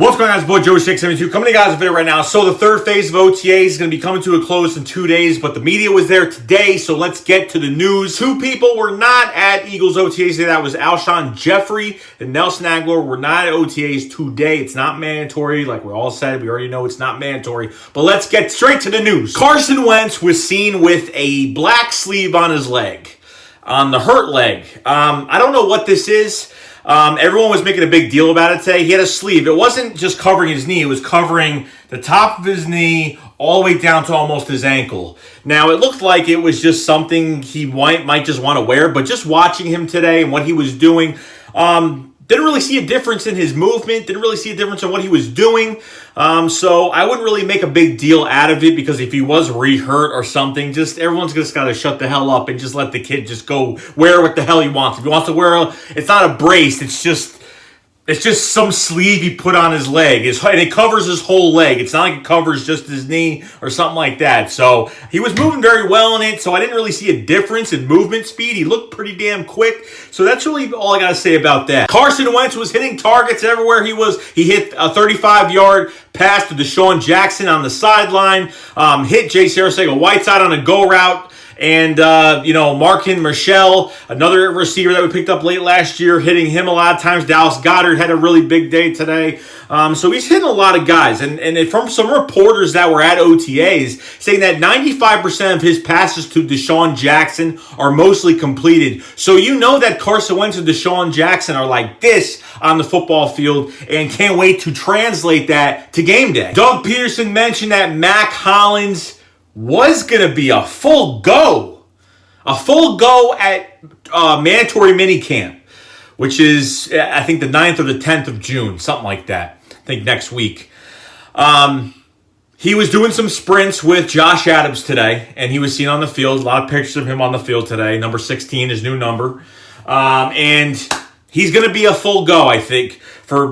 What's going on, it's boy Joe672 coming to you guys a video right now. So the third phase of OTA is going to be coming to a close in 2 days, but the media was there today, so let's get to the news. Two people were not at Eagles OTAs today. That was Alshon Jeffrey and Nelson Agholor were not at OTAs today. It's not mandatory, like we all said. We already know it's not mandatory, but let's get straight to the news. Carson Wentz was seen with a black sleeve on his leg, on the hurt leg. I don't know what this is. Everyone was making a big deal about it today. He had a sleeve. It wasn't just covering his knee. It was covering the top of his knee all the way down to almost his ankle. Now, it looked like it was just something he might just want to wear, but just watching him today and what he was doing, didn't really see a difference in his movement, didn't really see a difference in what he was doing. So I wouldn't really make a big deal out of it because if he was re-hurt or something, everyone's just got to shut the hell up and just let the kid just go wear what the hell he wants. If he wants to wear it's not a brace, it's just some sleeve he put on his leg. And it covers his whole leg. It's not like it covers just his knee or something like that. So he was moving very well in it, so I didn't really see a difference in movement speed. He looked pretty damn quick. So that's really all I got to say about that. Carson Wentz was hitting targets everywhere he was. He hit a 35-yard pass to Deshaun Jackson on the sideline. Hit J. Sarasega Whiteside on a go route. And, Markin Michelle, another receiver that we picked up late last year, hitting him a lot of times. Dallas Goedert had a really big day today. So he's hitting a lot of guys. And from some reporters that were at OTAs, saying that 95% of his passes to Deshaun Jackson are mostly completed. So you know that Carson Wentz and Deshaun Jackson are like this on the football field and can't wait to translate that to game day. Doug Peterson mentioned that Mack, Hollins was going to be a full go at mandatory minicamp, which is, I think, the 9th or the 10th of June, something like that. I think next week. He was doing some sprints with Josh Adams today, and he was seen on the field. A lot of pictures of him on the field today. Number 16, his new number. And he's going to be a full go, I think, for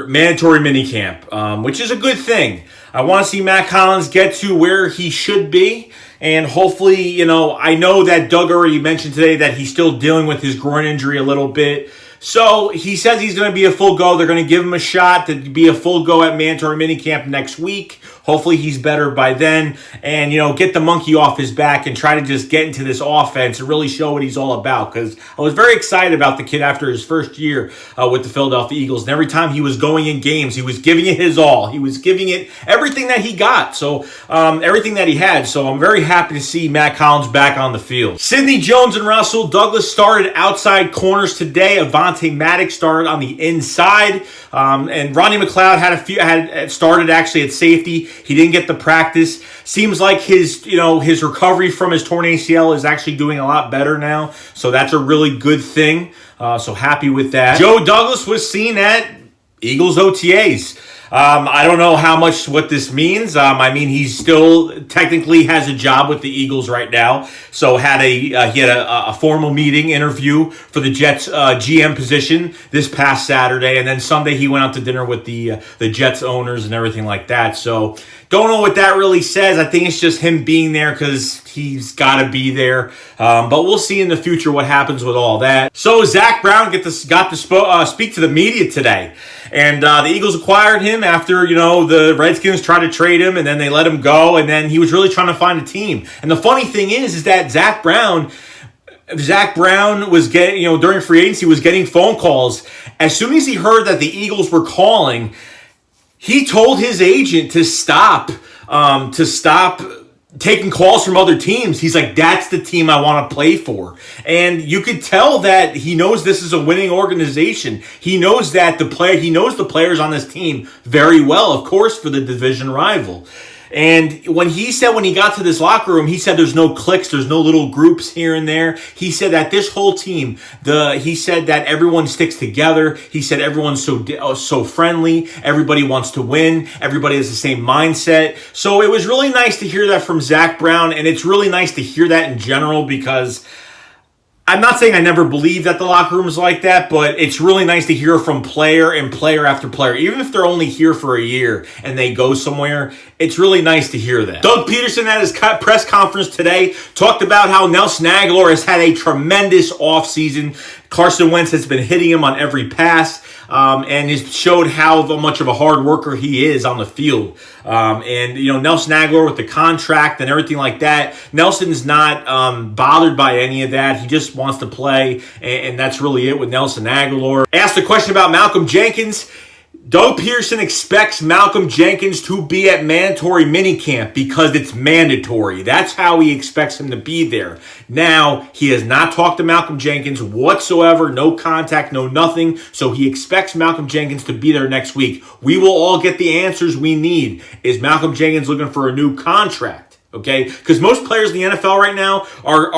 mandatory minicamp, which is a good thing. I want to see Mack Hollins get to where he should be. And hopefully, I know that Doug already mentioned today that he's still dealing with his groin injury a little bit. So he says he's going to be a full go. They're going to give him a shot to be a full go at mandatory minicamp next week. Hopefully he's better by then and, get the monkey off his back and try to just get into this offense and really show what he's all about. Because I was very excited about the kid after his first year with the Philadelphia Eagles. And every time he was going in games, he was giving it his all. He was giving it everything that he got. So everything that he had. So I'm very happy to see Mack Hollins back on the field. Sidney Jones and Russell Douglas started outside corners today. Avante Maddox started on the inside. And Ronnie McLeod had started actually at safety. He didn't get the practice. Seems like his recovery from his torn ACL is actually doing a lot better now. So that's a really good thing. So happy with that. Joe Douglas was seen at Eagles OTAs. I don't know what this means. He still technically has a job with the Eagles right now. So he had a formal interview for the Jets GM position this past Saturday, and then Sunday he went out to dinner with the Jets owners and everything like that. So don't know what that really says. I think it's just him being there because he's got to be there. But we'll see in the future what happens with all that. So Zac Brown got to speak to the media today. And the Eagles acquired him after, the Redskins tried to trade him, and then they let him go, and then he was really trying to find a team. And the funny thing is that Zac Brown was getting, during free agency, was getting phone calls. As soon as he heard that the Eagles were calling, he told his agent to stop taking calls from other teams. He's like, that's the team I want to play for. And you could tell that he knows this is a winning organization. He knows that he knows the players on this team very well, of course, for the division rival. And when he got to this locker room, he said there's no cliques, there's no little groups here and there. He said that this whole team, he said that everyone sticks together. He said everyone's so friendly. Everybody wants to win. Everybody has the same mindset. So it was really nice to hear that from Zac Brown, and it's really nice to hear that in general because I'm not saying I never believed that the locker room is like that, but it's really nice to hear from player after player. Even if they're only here for a year and they go somewhere, it's really nice to hear that. Doug Peterson at his press conference today talked about how Nelson Agholor has had a tremendous offseason. Carson Wentz has been hitting him on every pass, and has showed how much of a hard worker he is on the field. And, Nelson Agholor with the contract and everything like that, Nelson's not bothered by any of that. He just wants to play, and that's really it with Nelson Agholor. Asked a question about Malcolm Jenkins. Doug Peterson expects Malcolm Jenkins to be at mandatory minicamp because it's mandatory. That's how he expects him to be there. Now, he has not talked to Malcolm Jenkins whatsoever, no contact, no nothing, so he expects Malcolm Jenkins to be there next week. We will all get the answers we need. Is Malcolm Jenkins looking for a new contract? Okay, because most players in the NFL right now are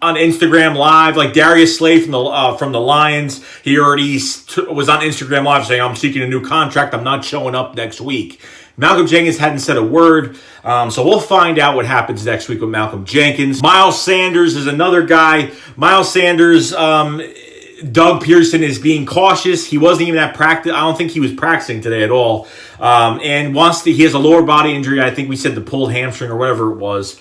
on Instagram Live. Like Darius Slay from the Lions, he already was on Instagram Live saying, "I'm seeking a new contract. I'm not showing up next week." Malcolm Jenkins hadn't said a word, so we'll find out what happens next week with Malcolm Jenkins. Myles Sanders is another guy. Myles Sanders. Doug Pearson is being cautious. He wasn't even at practice. I don't think he was practicing today at all. And he has a lower body injury. I think we said the pulled hamstring or whatever it was.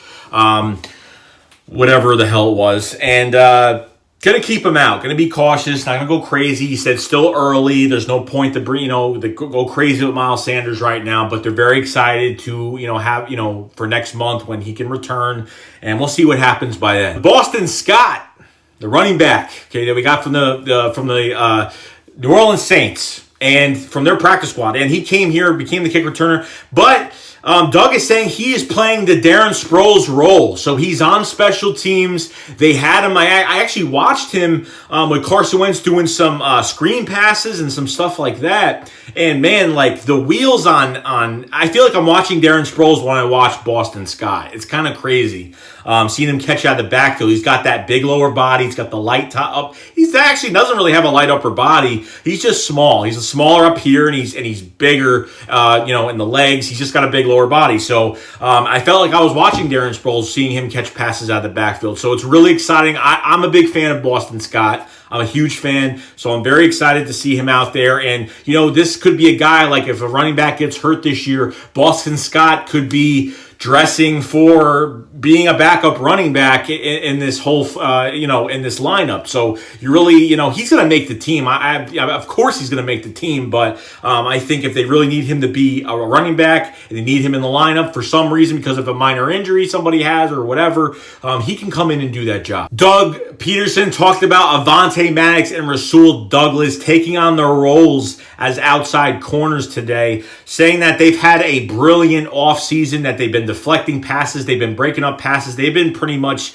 Whatever the hell it was. And going to keep him out. Going to be cautious. Not going to go crazy. He said still early. There's no point to go crazy with Myles Sanders right now. But they're very excited to have for next month when he can return. And we'll see what happens by then. Boston Scott, the running back, that we got from the New Orleans Saints and from their practice squad, and he came here, became the kick returner. But Doug is saying he is playing the Darren Sproles role, so he's on special teams. They had him. I actually watched him with Carson Wentz doing some screen passes and some stuff like that. And man, like the wheels on. I feel like I'm watching Darren Sproles when I watch Boston Scott. It's kind of crazy. Seeing him catch out of the backfield. He's got that big lower body. He's got the light top up. He actually doesn't really have a light upper body. He's just small. He's smaller up here, and he's bigger, in the legs. He's just got a big lower body. So I felt like I was watching Darren Sproles, seeing him catch passes out of the backfield. So it's really exciting. I'm a big fan of Boston Scott. I'm a huge fan, so I'm very excited to see him out there. And, this could be a guy, like if a running back gets hurt this year, Boston Scott could be dressing for being a backup running back in this whole, in this lineup. So you really, he's going to make the team. Of course he's going to make the team, but I think if they really need him to be a running back and they need him in the lineup for some reason because of a minor injury somebody has or whatever, he can come in and do that job. Doug Peterson talked about Avante Maddox and Rasul Douglas taking on their roles as outside corners today, saying that they've had a brilliant offseason, that they've been deflecting passes, they've been breaking up passes, they've been pretty much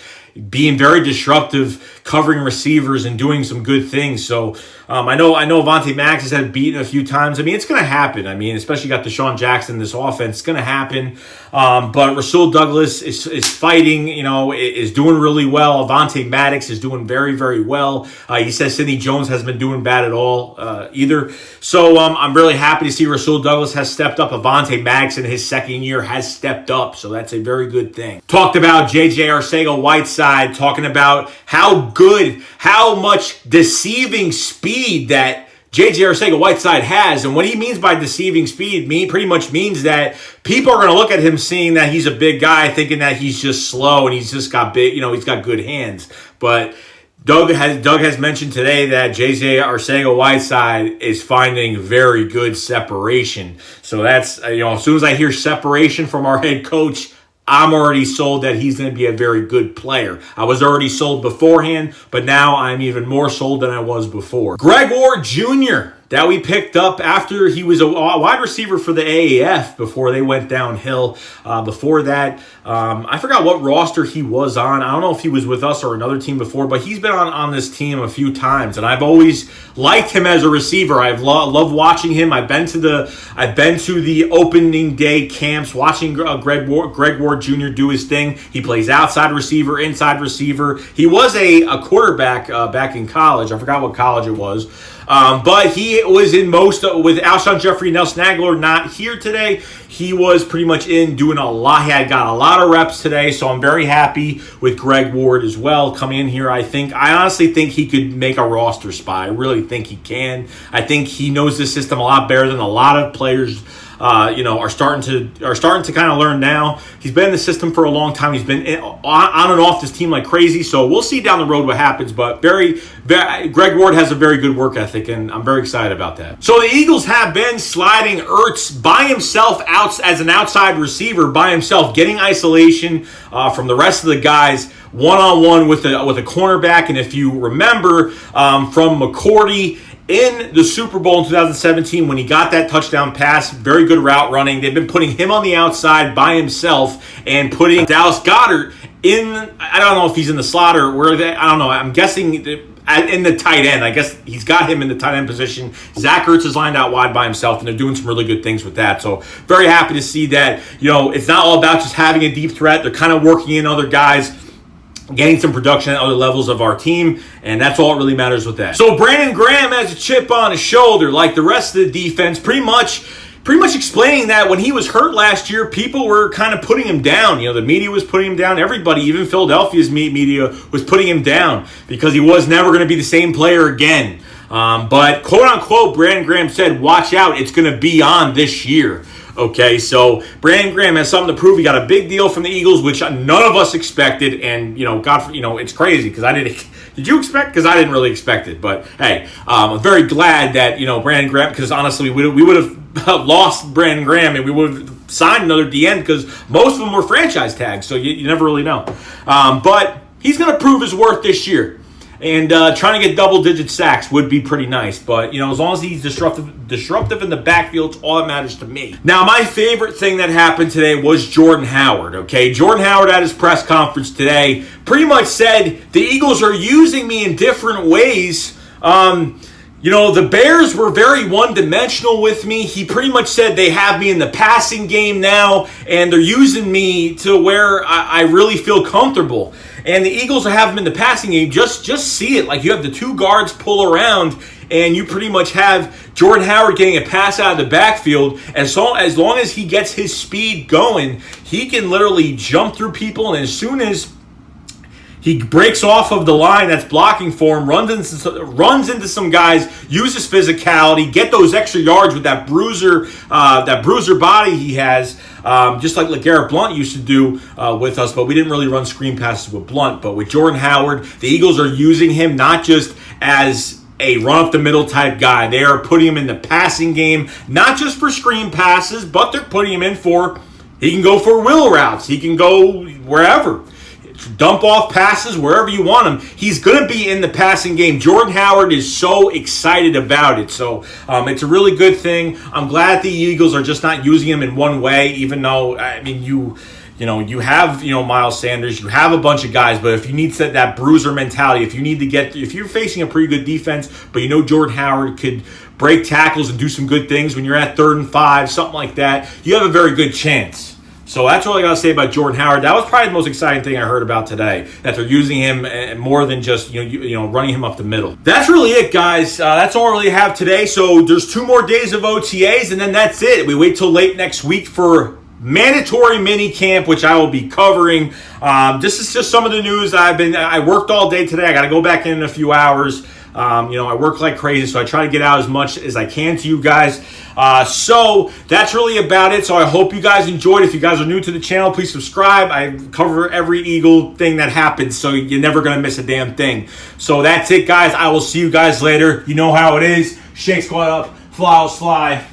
being very disruptive, covering receivers and doing some good things. So I know Avante Maddox has had beaten a few times. I mean, it's going to happen. I mean, especially got Deshaun Jackson in this offense. It's going to happen. But Rasul Douglas is fighting, is doing really well. Avante Maddox is doing very, very well. He says Sidney Jones hasn't been doing bad at all either. So I'm really happy to see Rasul Douglas has stepped up. Avante Maddox in his second year has stepped up. So that's a very good thing. Talked about J.J. Arcega-Whiteside, talking about how much deceiving speed that J.J. Arcega-Whiteside has. And what he means by deceiving speed pretty much means that people are going to look at him seeing that he's a big guy, thinking that he's just slow and he's just got big, he's got good hands. But Doug has mentioned today that J.J. Arcega-Whiteside is finding very good separation. So that's, as soon as I hear separation from our head coach, I'm already sold that he's going to be a very good player. I was already sold beforehand, but now I'm even more sold than I was before. Greg Ward Jr., that we picked up after he was a wide receiver for the AAF before they went downhill. Before that, I forgot what roster he was on. I don't know if he was with us or another team before, but he's been on this team a few times, and I've always liked him as a receiver. I've loved watching him. I've been to the opening day camps, watching Greg Ward Jr. do his thing. He plays outside receiver, inside receiver. He was a quarterback back in college. I forgot what college it was. But he was in most with Alshon Jeffrey, Nelson Agholor not here today. He was pretty much in doing a lot. He had got a lot of reps today, so I'm very happy with Greg Ward as well coming in here. I honestly think he could make a roster spot. I really think he can. I think he knows the system a lot better than a lot of players are starting to kind of learn now. He's been in the system for a long time. He's been on and off this team like crazy. So we'll see down the road what happens. But Greg Ward has a very good work ethic, and I'm very excited about that. So the Eagles have been sliding Ertz by himself out as an outside receiver by himself, getting isolation from the rest of the guys one-on-one with a cornerback. And if you remember from McCourty in the Super Bowl in 2017 when he got that touchdown pass, very good route running. They've been putting him on the outside by himself and putting Dallas Goedert in, I don't know if he's in the slot or where they, I don't know. I'm guessing in the tight end. I guess he's got him in the tight end position. Zach Ertz is lined out wide by himself, and they're doing some really good things with that. So very happy to see that. It's not all about just having a deep threat. They're kind of working in other guys, getting some production at other levels of our team, and that's all that really matters with that. So Brandon Graham has a chip on his shoulder, like the rest of the defense, pretty much explaining that when he was hurt last year, people were kind of putting him down. The media was putting him down. Everybody, even Philadelphia's media, was putting him down because he was never going to be the same player again. But quote-unquote, Brandon Graham said, watch out, it's going to be on this year. Okay, so Brandon Graham has something to prove. He got a big deal from the Eagles, which none of us expected, and it's crazy because I didn't. Did you expect? Because I didn't really expect it. But hey, I'm very glad that Brandon Graham, because honestly, we would have lost Brandon Graham and we would have signed another DN because most of them were franchise tags, so you never really know. But he's going to prove his worth this year. And trying to get double-digit sacks would be pretty nice. But, as long as he's disruptive in the backfield, it's all that matters to me. Now, my favorite thing that happened today was Jordan Howard, okay? Jordan Howard at his press conference today pretty much said, the Eagles are using me in different ways. The Bears were very one-dimensional with me. He pretty much said they have me in the passing game now, and they're using me to where I really feel comfortable. And the Eagles have him in the passing game. Just see it. Like, you have the two guards pull around, and you pretty much have Jordan Howard getting a pass out of the backfield. As long as he gets his speed going, he can literally jump through people, and as soon as he breaks off of the line that's blocking for him, runs into some guys, uses physicality, get those extra yards with that bruiser body he has, just like LeGarrette Blount used to do with us, but we didn't really run screen passes with Blount. But with Jordan Howard, the Eagles are using him not just as a run-up-the-middle type guy. They are putting him in the passing game, not just for screen passes, but they're putting him in he can go for wheel routes. He can go wherever. Dump off passes wherever you want him. He's going to be in the passing game. Jordan Howard is so excited about it. So it's a really good thing. I'm glad the Eagles are just not using him in one way, even though, you have, Myles Sanders, you have a bunch of guys, but if you need that bruiser mentality, if you're facing a pretty good defense, but Jordan Howard could break tackles and do some good things when you're at 3rd and 5, something like that, you have a very good chance. So that's all I got to say about Jordan Howard. That was probably the most exciting thing I heard about today, that they're using him more than just running him up the middle. That's really it, guys. That's all I really have today. So there's 2 more days of OTAs, and then that's it. We wait till late next week for mandatory mini camp, which I will be covering. This is just some of the news. I worked all day today. I got to go back in a few hours. I work like crazy, so I try to get out as much as I can to you guys. So that's really about it. So I hope you guys enjoyed. If you guys are new to the channel, please subscribe. I cover every Eagle thing that happens, so you're never going to miss a damn thing. So that's it, guys. I will see you guys later. You know how it is. Shake squad up. Fly, fly.